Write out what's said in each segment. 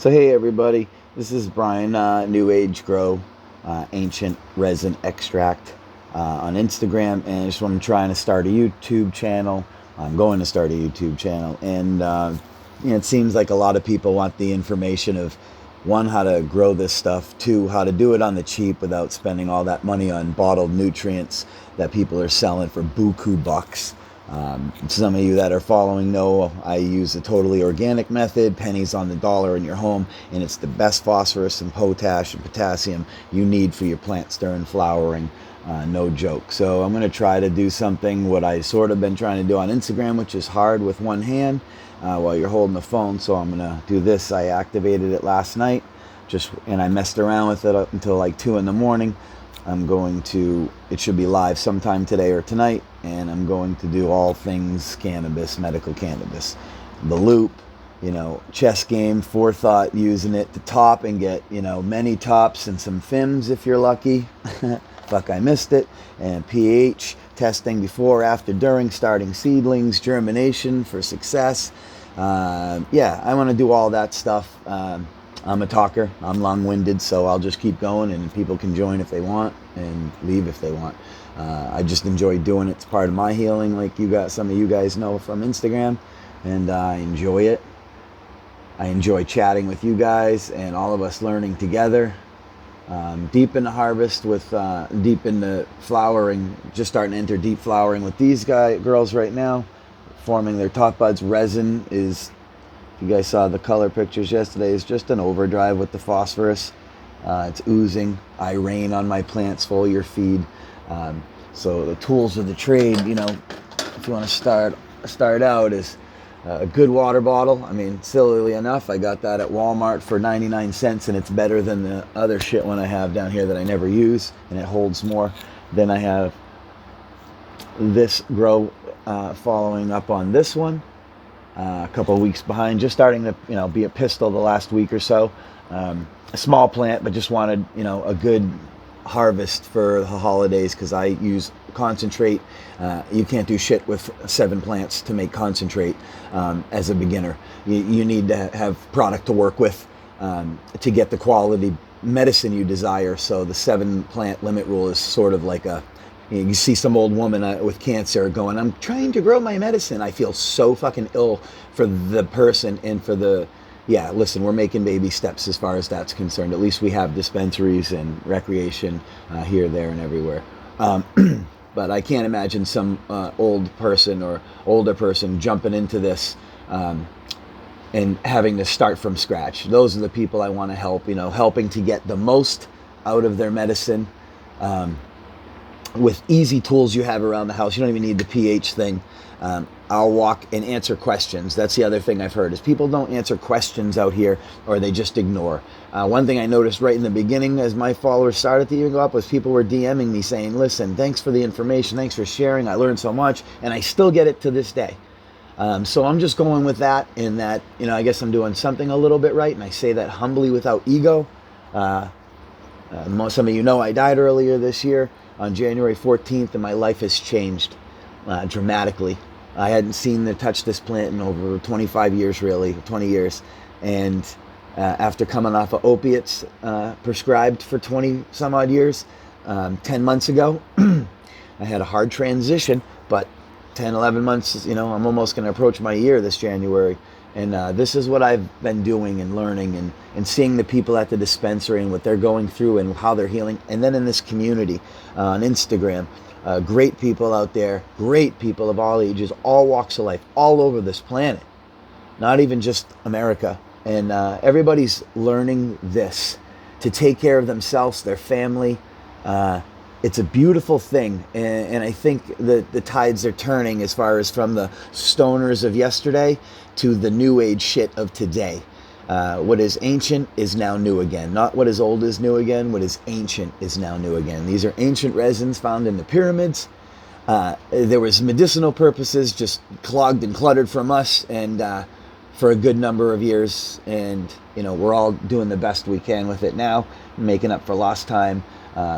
So hey everybody, this is Brian, New Age Grow, Ancient Resin Extract on Instagram, and I just want to try to start a YouTube channel. I'm going to start a YouTube channel, and it seems like a lot of people want the information of, one, how to grow this stuff, two, how to do it on the cheap without spending all that money on bottled nutrients that people are selling for buku bucks. Some of you that are following know I use a totally organic method, pennies on the dollar in your home, and it's the best phosphorus and potash and potassium you need for your plant stirring flowering. No joke. So I'm going to try to do something what I sort of been trying to do on Instagram, which is hard with one hand while you're holding the phone. So I'm going to do this. I activated it last night, and I messed around with it up until like 2 in the morning. It should be live sometime today or tonight, and I'm going to do all things cannabis, medical cannabis. The loop, chess game, forethought, using it to top and get, many tops and some FIMs if you're lucky. Fuck, I missed it. And pH, testing before, after, during, starting seedlings, germination for success. I want to do all that stuff. I'm a talker. I'm long-winded, so I'll just keep going, and people can join if they want and leave if they want. I just enjoy doing it. It's part of my healing, like some of you guys know from Instagram, and I enjoy it. I enjoy chatting with you guys and all of us learning together. Deep in the harvest deep in the flowering, just starting to enter deep flowering with these girls right now, forming their top buds. Resin is, you guys saw the color pictures yesterday, is just an overdrive with the phosphorus. It's oozing. I rain on my plants, foliar feed. So the tools of the trade, if you want to start out, is a good water bottle. I mean, sillily enough, I got that at Walmart for 99 cents, and it's better than the other shit one I have down here that I never use, and it holds more. Then I have this grow following up on this one. A couple of weeks behind, just starting to be a pistol the last week or so. A small plant, but just wanted a good harvest for the holidays, because I use concentrate. You can't do shit with 7 plants to make concentrate as a beginner. You need to have product to work with to get the quality medicine you desire. So the 7 plant limit rule is sort of like you see some old woman with cancer going, I'm trying to grow my medicine. I feel so fucking ill for the person and for listen, we're making baby steps as far as that's concerned. At least we have dispensaries and recreation here, there, and everywhere. But I can't imagine some old person or older person jumping into this and having to start from scratch. Those are the people I want to help, helping to get the most out of their medicine. With easy tools you have around the house. You don't even need the pH thing. I'll walk and answer questions. That's the other thing I've heard, is people don't answer questions out here, or they just ignore. One thing I noticed right in the beginning, as my followers started to even go up, was people were DMing me saying, listen, thanks for the information, thanks for sharing, I learned so much, and I still get it to this day. So I'm just going with that, in that, I guess I'm doing something a little bit right, and I say that humbly without ego. Some of you know I died earlier this year on January 14th, and my life has changed dramatically. I hadn't seen or touched this plant in over 25 years, really, 20 years. And after coming off of opiates prescribed for 20 some odd years, 10 months ago, I had a hard transition, but 10, 11 months, I'm almost going to approach my year this January. And this is what I've been doing and learning and seeing the people at the dispensary and what they're going through and how they're healing. And then in this community on Instagram, great people out there, great people of all ages, all walks of life, all over this planet, not even just America. And everybody's learning this, to take care of themselves, their family. It's a beautiful thing, and I think that the tides are turning, as far as from the stoners of yesterday to the new age shit of today. What is ancient is now new again. Not what is old is new again. What is ancient is now new again. These are ancient resins found in the pyramids. There was medicinal purposes, just clogged and cluttered from us, and for a good number of years. And we're all doing the best we can with it now, making up for lost time.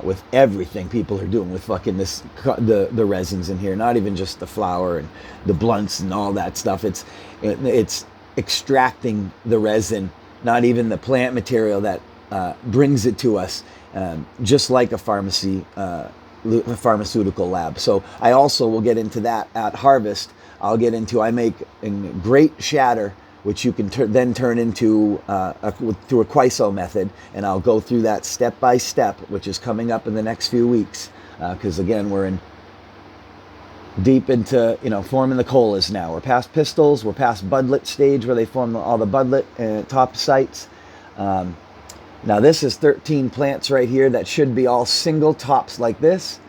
With everything people are doing with fucking the resins in here, not even just the flour and the blunts and all that stuff. It's extracting the resin not even the plant material that brings it to us, just like a pharmaceutical lab. So I also will get into that at harvest. I make a great shatter, which you can then turn into through a QISO method, and I'll go through that step by step, which is coming up in the next few weeks, because again, we're deep into forming the colas now. We're past pistils, we're past budlet stage where they form all the budlet top sites. Now this is 13 plants right here that should be all single tops like this,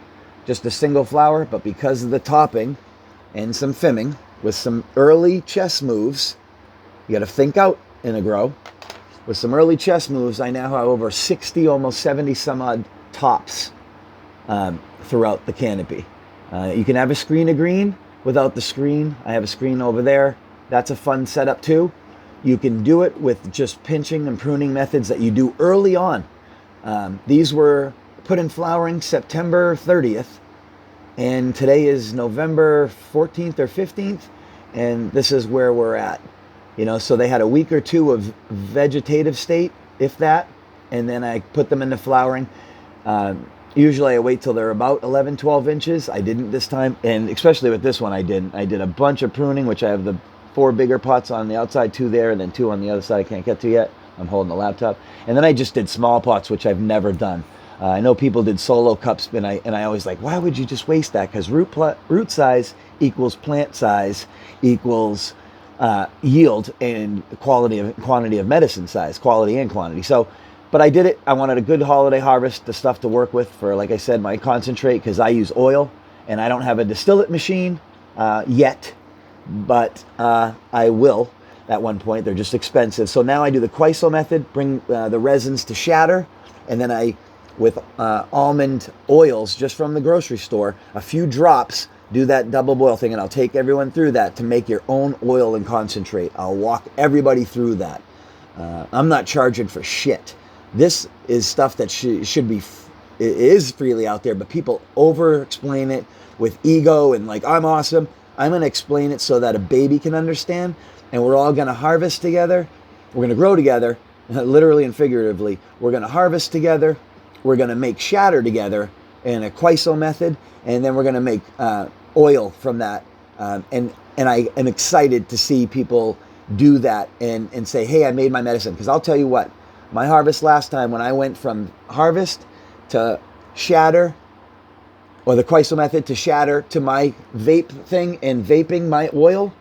just a single flower, but because of the topping and some fimming with some early chess moves, you got to think out in a grow. With some early chess moves, I now have over 60, almost 70 some odd tops throughout the canopy. You can have a screen of green without the screen. I have a screen over there. That's a fun setup too. You can do it with just pinching and pruning methods that you do early on. These were put in flowering September 30th, and today is November 14th or 15th, and this is where we're at. So they had a week or two of vegetative state, if that, and then I put them into flowering. Usually I wait till they're about 11, 12 inches. I didn't this time, and especially with this one I didn't. I did a bunch of pruning, which I have the 4 bigger pots on the outside, 2 there, and then 2 on the other side I can't get to yet. I'm holding the laptop. And then I just did small pots, which I've never done. I know people did solo cups, and I always like, why would you just waste that? Because root size equals plant size equals yield and quantity of medicine size, quality and quantity. So, but I did it. I wanted a good holiday harvest, the stuff to work with for, like I said, my concentrate, because I use oil and I don't have a distillate machine yet, but I will at one point. They're just expensive. So now I do the QISO method, bring the resins to shatter, and then with almond oils just from the grocery store, a few drops, do that double boil thing, and I'll take everyone through that to make your own oil and concentrate. I'll walk everybody through that. I'm not charging for shit. This is stuff that is freely out there, but people over-explain it with ego and like, I'm awesome. I'm going to explain it so that a baby can understand, and we're all going to harvest together. We're going to grow together, literally and figuratively. We're going to harvest together. We're going to make shatter together in a QISO method, and then we're going to make oil from that. And I am excited to see people do that and say, hey, I made my medicine. Because I'll tell you what, my harvest last time, when I went from harvest to shatter, or the QISO method to shatter to my vape thing and vaping my oil,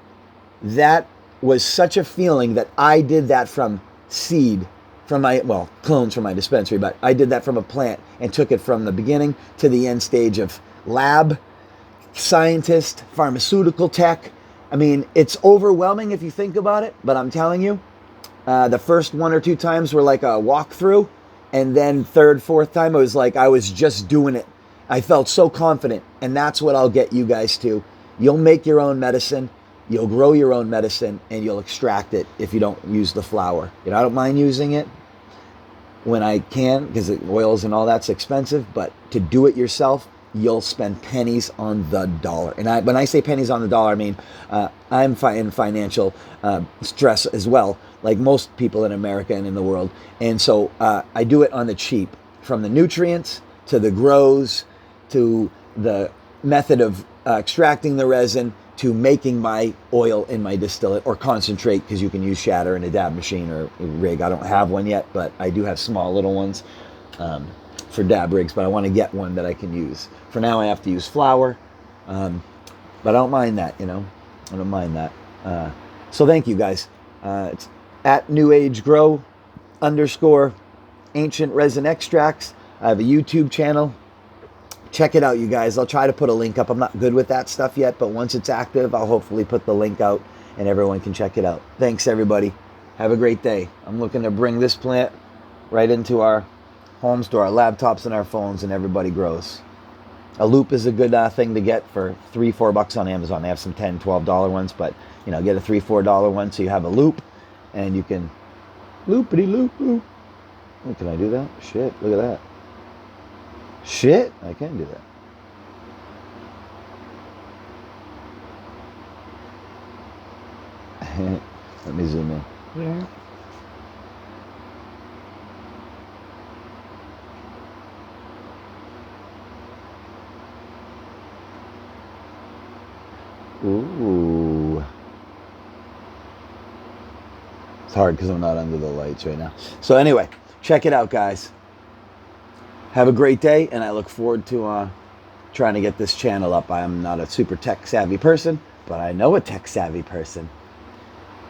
that was such a feeling that I did that from seed, from clones from my dispensary, but I did that from a plant and took it from the beginning to the end stage of lab, scientist, pharmaceutical tech. I mean, it's overwhelming if you think about it, but I'm telling you, the first 1 or 2 times were like a walkthrough, and then 3rd, 4th time, it was like I was just doing it. I felt so confident, and that's what I'll get you guys to. You'll make your own medicine, you'll grow your own medicine, and you'll extract it if you don't use the flour. I don't mind using it when I can, because the oils and all that's expensive, but to do it yourself, you'll spend pennies on the dollar. And when I say pennies on the dollar, I mean I'm in financial stress as well, like most people in America and in the world. And so I do it on the cheap, from the nutrients to the grows to the method of extracting the resin to making my oil in my distillate or concentrate, because you can use shatter in a dab machine or a rig. I don't have one yet, but I do have small little ones for dab rigs, but I want to get one that I can use. For now, I have to use flour, but I don't mind that, I don't mind that. So thank you, guys. It's at @NewAgeGrow_Ancient Resin Extracts. I have a YouTube channel. Check it out, you guys. I'll try to put a link up. I'm not good with that stuff yet, but once it's active, I'll hopefully put the link out and everyone can check it out. Thanks, everybody. Have a great day. I'm looking to bring this plant right into our homes, to our laptops and our phones, and everybody grows. A loop is a good thing to get for $3, $4 on Amazon. They have some $10, $12 ones, but get a $3, $4 one so you have a loop and you can loopity loop loop. Oh, can I do that? Shit, look at that. Shit, I can do that. Let me zoom in. Yeah. Ooh. It's hard because I'm not under the lights right now. So anyway, check it out, guys. Have a great day, and I look forward to trying to get this channel up. I'm not a super tech savvy person, but I know a tech savvy person.